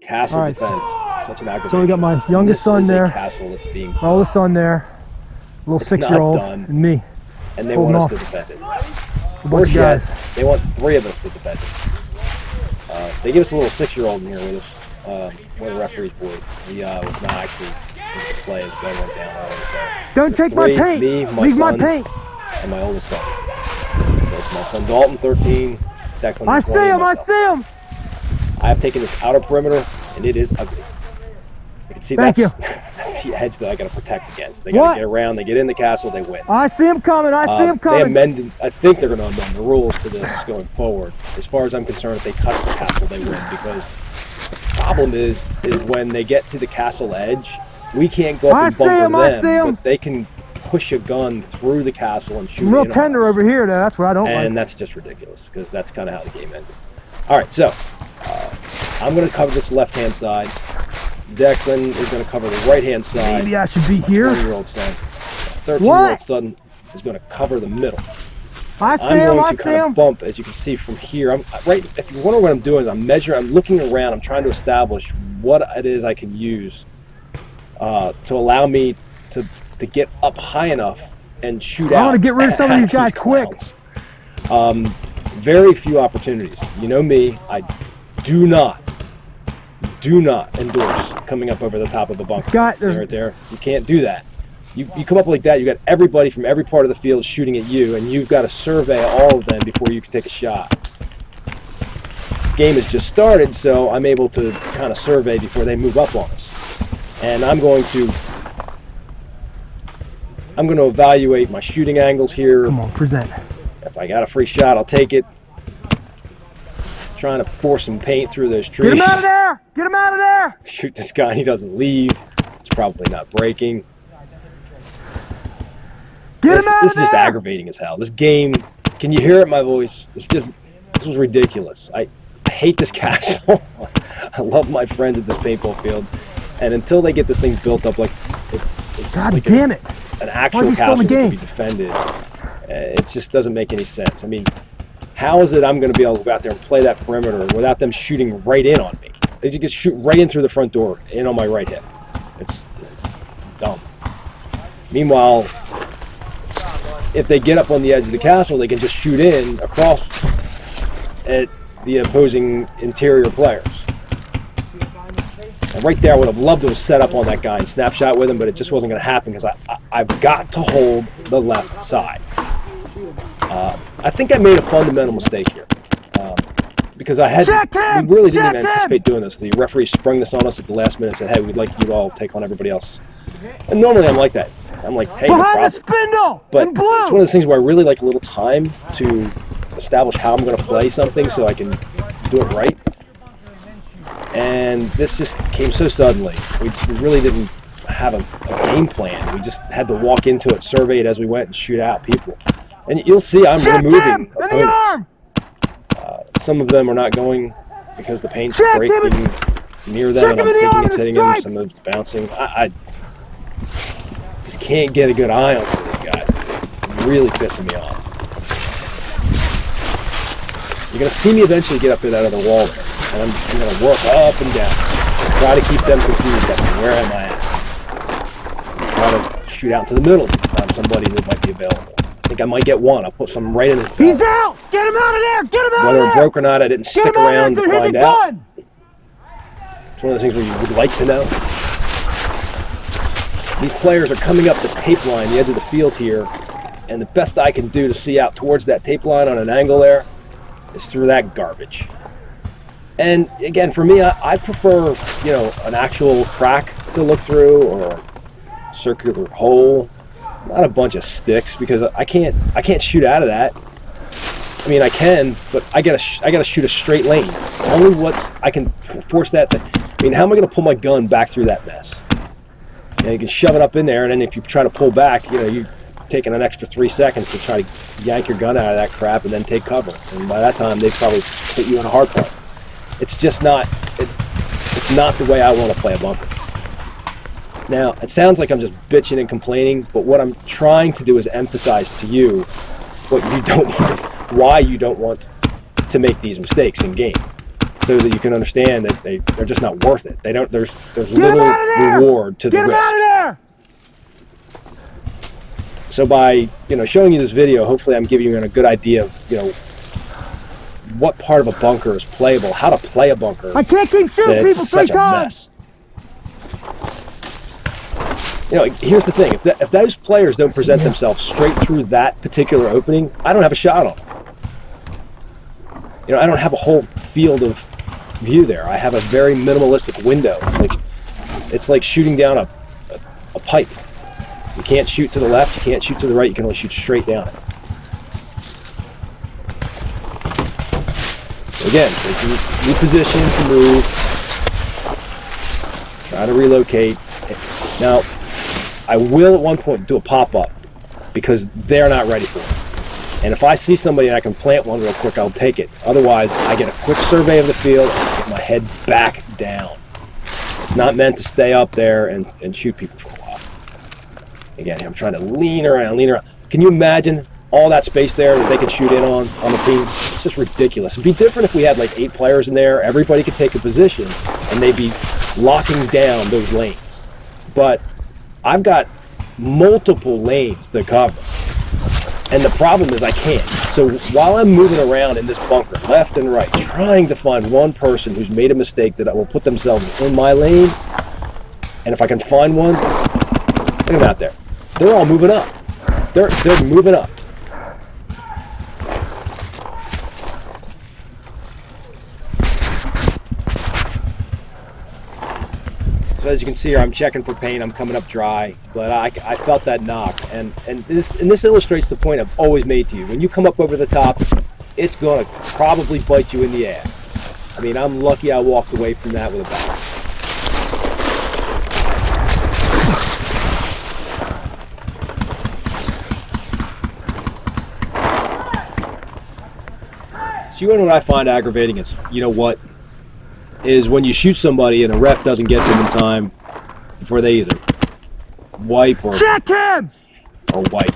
Castle right. defense. Such an aggravation. So we got my youngest son there. Castle that's being oldest son there. Little 6-year-old and me. And they want us to defend it. Worse yet, they want 3 of us to defend it. They give us a little 6-year-old in here with us. One of the referees boys. He was not actually in the play. His gun went down. So don't take my paint. Me, Leave my paint. And my oldest son. So it's my son Dalton, 13. Declan, I see him. I see him. I have taken this outer perimeter, and it is ugly. You can see that's the edge that I got to protect against. They got to get around. They get in the castle. They win. I see him coming. I see him coming. They amended. I think they're going to amend the rules to this going forward. As far as I'm concerned, if they touch the castle, they win. Because the problem is when they get to the castle edge, we can't go up and bunker them, but they can push a gun through the castle and shoot. Real tender over here, though. That's what I don't like. And that's just ridiculous because that's kind of how the game ended. All right, so I'm going to cover this left-hand side. Declan is going to cover the right-hand side. Maybe I should be here. 20-year-old son. 13-year-old son is going to cover the middle. I see him. I'm going to kind of bump, as you can see from here. If you wonder what I'm doing, I'm measuring. I'm looking around. I'm trying to establish what it is I can use to allow me to get up high enough and shoot out. I want to get rid of some of these guys quick. Very few opportunities. You know me. I do not endorse coming up over the top of a bunker. Right there. You can't do that. You come up like that, you got everybody from every part of the field shooting at you, and you've got to survey all of them before you can take a shot. The game has just started, so I'm able to kind of survey before they move up on us. And I'm going to evaluate my shooting angles here. Come on, present. If I got a free shot, I'll take it. Trying to force some paint through those trees. Get him out of there! Get him out of there! Shoot this guy and he doesn't leave. It's probably not breaking. This is just aggravating as hell. This game, can you hear it in my voice? This was ridiculous. I hate this castle. I love my friends at this paintball field. And until they get this thing built up like an actual castle that can be defended, it just doesn't make any sense. I mean, how is it I'm going to be able to go out there and play that perimeter without them shooting right in on me? They just shoot right in through the front door, in on my right hip. It's dumb. Meanwhile, if they get up on the edge of the castle, they can just shoot in across at the opposing interior players. And right there, I would have loved to have set up on that guy and snapshot with him, but it just wasn't going to happen because I've got to hold the left side. I think I made a fundamental mistake here because we really didn't even anticipate doing this. The referee sprung this on us at the last minute and said, hey, we'd like you to all take on everybody else. And normally I'm like that. I'm like, hey, no problem. But it's one of those things where I really like a little time to establish how I'm going to play something so I can do it right. And this just came so suddenly. We really didn't have a game plan. We just had to walk into it, survey it as we went, and shoot out people. And you'll see I'm removing opponents. Some of them are not going because the paint's breaking near them and I'm thinking it's hitting them. Some of it's bouncing. I just can't get a good eye on some of these guys. It's really pissing me off. You're going to see me eventually get up to that other wall there. And I'm going to work up and down. Try to keep them confused as to where am I at. Try to shoot out to the middle to find somebody that might be available. I think I might get one. I'll put something right in his back. He's out! Get him out of there! Get him out of there! Whether it broke or not, I didn't stick around to find out. It's one of those things where you would like to know. These players are coming up the tape line, the edge of the field here, and the best I can do to see out towards that tape line on an angle there is through that garbage. And again, for me, I prefer, an actual crack to look through or a circular hole. Not a bunch of sticks because I can't shoot out of that. I mean, I can, but I gotta shoot a straight lane. Only I can force that. I mean, how am I gonna pull my gun back through that mess? You can shove it up in there, and then if you try to pull back, you're taking an extra 3 seconds to try to yank your gun out of that crap and then take cover. And by that time, they've probably hit you in a hard part. It's just not. It's not the way I want to play a bunker. Now, it sounds like I'm just bitching and complaining, but what I'm trying to do is emphasize to you what you don't want, why you don't want to make these mistakes in game, so that you can understand that they're just not worth it. They don't. There's little reward to the risk. Get him out of there! So by showing you this video, hopefully I'm giving you a good idea of what part of a bunker is playable, how to play a bunker. I can't keep shooting people 3 times. Here's the thing: if those players don't present themselves straight through that particular opening, I don't have a shot on them. I don't have a whole field of view there. I have a very minimalistic window. It's like shooting down a pipe. You can't shoot to the left, you can't shoot to the right, you can only shoot straight down it. So again, taking new position to move, try to relocate. Now, I will at one point do a pop-up because they're not ready for it. And if I see somebody and I can plant one real quick, I'll take it. Otherwise, I get a quick survey of the field and get my head back down. It's not meant to stay up there and shoot people for a while. Again, I'm trying to lean around. Can you imagine all that space there that they could shoot in on the team? It's just ridiculous. It'd be different if we had like 8 players in there. Everybody could take a position and they'd be locking down those lanes. But I've got multiple lanes to cover. And the problem is I can't. So while I'm moving around in this bunker, left and right, trying to find one person who's made a mistake that will put themselves in my lane, and if I can find one, look at them out there. They're all moving up. They're moving up. So as you can see here, I'm checking for paint. I'm coming up dry, but I felt that knock, and this illustrates the point I've always made to you. When you come up over the top, it's going to probably bite you in the ass. I mean, I'm lucky I walked away from that with a bang. So you know what I find aggravating is, is when you shoot somebody and a ref doesn't get to them in time before they either wipe or check him or wipe.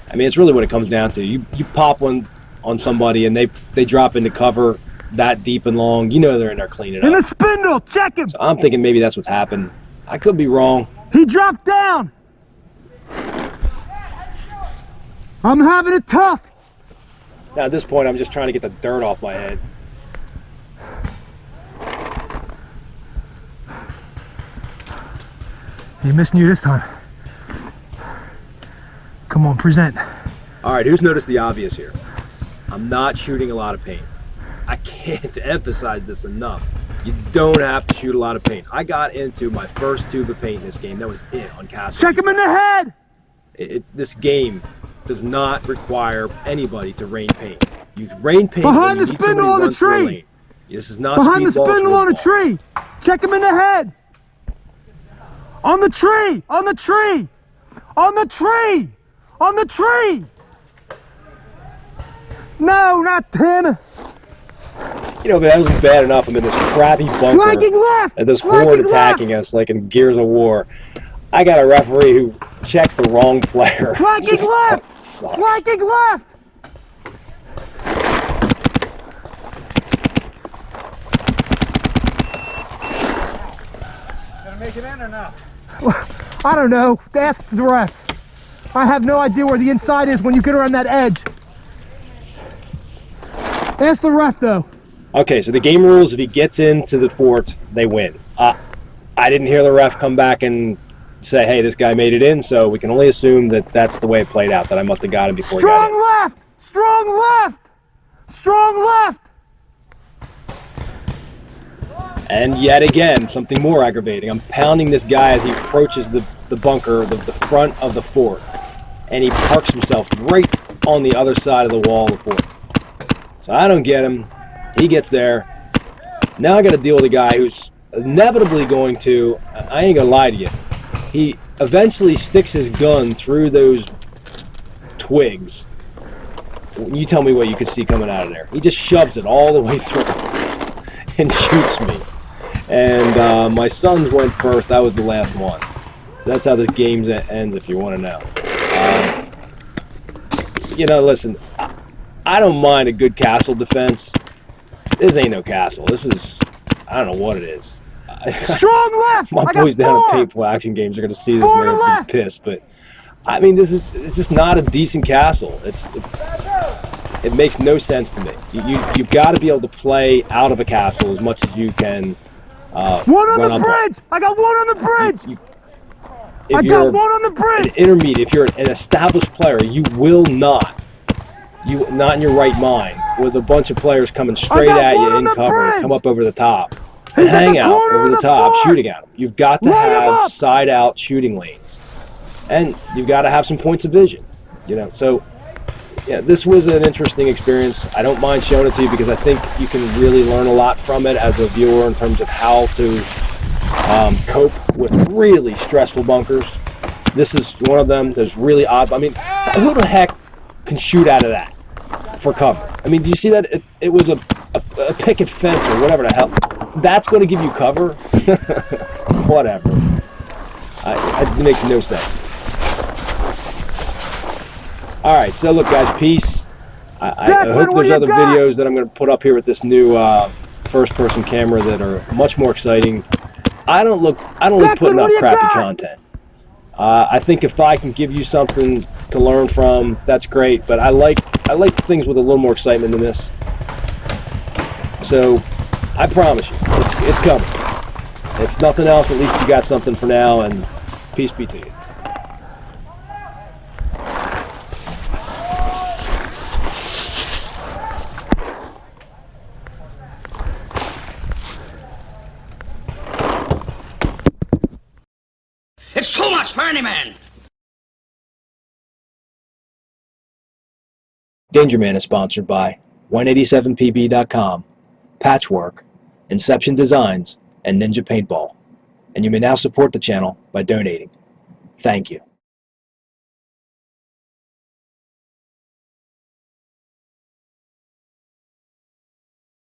I mean, it's really what it comes down to. You pop one on somebody and they drop into cover that deep and long. They're in there cleaning up. In the spindle, check him. So I'm thinking maybe that's what's happened. I could be wrong. He dropped down. I'm having it tough. Now at this point, I'm just trying to get the dirt off my head. He's missing you this time. Come on, present. All right, who's noticed the obvious here? I'm not shooting a lot of paint. I can't emphasize this enough. You don't have to shoot a lot of paint. I got into my first tube of paint in this game. That was it on Castle. Check him in the head! This game does not require anybody to rain paint. You rain paint behind the spindle on the tree. This is not behind the spindle on the tree. Check him in the head. On the tree! On the tree! On the tree! On the tree! No, not him! But that was bad enough. I'm in this crappy bunker. Flanking left! And this horde attacking us like in Gears of War. I got a referee who checks the wrong player. Flanking left! Flanking left! Gonna make it in or not? I don't know. Ask the ref. I have no idea where the inside is when you get around that edge. Ask the ref, though. Okay, so the game rules, if he gets into the fort, they win. I didn't hear the ref come back and say, hey, this guy made it in, so we can only assume that that's the way it played out, that I must have got him before he got in. Strong left! Strong left! Strong left! And yet again, something more aggravating. I'm pounding this guy as he approaches the bunker, the front of the fort. And he parks himself right on the other side of the wall of the fort. So I don't get him. He gets there. Now I got to deal with a guy who's inevitably going to, I ain't gonna lie to you, he eventually sticks his gun through those twigs. You tell me what you could see coming out of there. He just shoves it all the way through and shoots me. And my sons went first. That was the last one. that's how this game ends, if you want to know. You know, listen, I don't mind a good castle defense. This ain't no castle. This is, I don't know what it is. Strong left! My boys down at Paintball Action Games are going to see this and they're going to be pissed. But, I mean, it's just not a decent castle. It makes no sense to me. You've got to be able to play out of a castle as much as you can. One on the bridge! I got one on the bridge! I got one on the bridge! An intermediate, if you're an established player, you will not in your right mind, with a bunch of players coming straight at you in cover, come up over the top, and hang out over the top, shooting at them. You've got to have side-out shooting lanes, and you've got to have some points of vision. You know, so yeah, this was an interesting experience. I don't mind showing it to you because I think you can really learn a lot from it as a viewer in terms of how to cope with really stressful bunkers. This is one of them. There's really odd. I mean, who the heck can shoot out of that for cover? I mean, do you see that? It was a picket fence or whatever the hell. That's going to give you cover? Whatever. It makes no sense. Alright, so look guys, peace. I hope there's other videos that I'm going to put up here with this new first-person camera that are much more exciting. I don't like putting up crappy content. I think if I can give you something to learn from, that's great. But I like things with a little more excitement than this. So I promise you, it's coming. If nothing else, at least you got something for now. And peace be to you. It's too much for any man! DangerMan is sponsored by 187pb.com, Patchwork, Inception Designs, and Ninja Paintball. And you may now support the channel by donating. Thank you.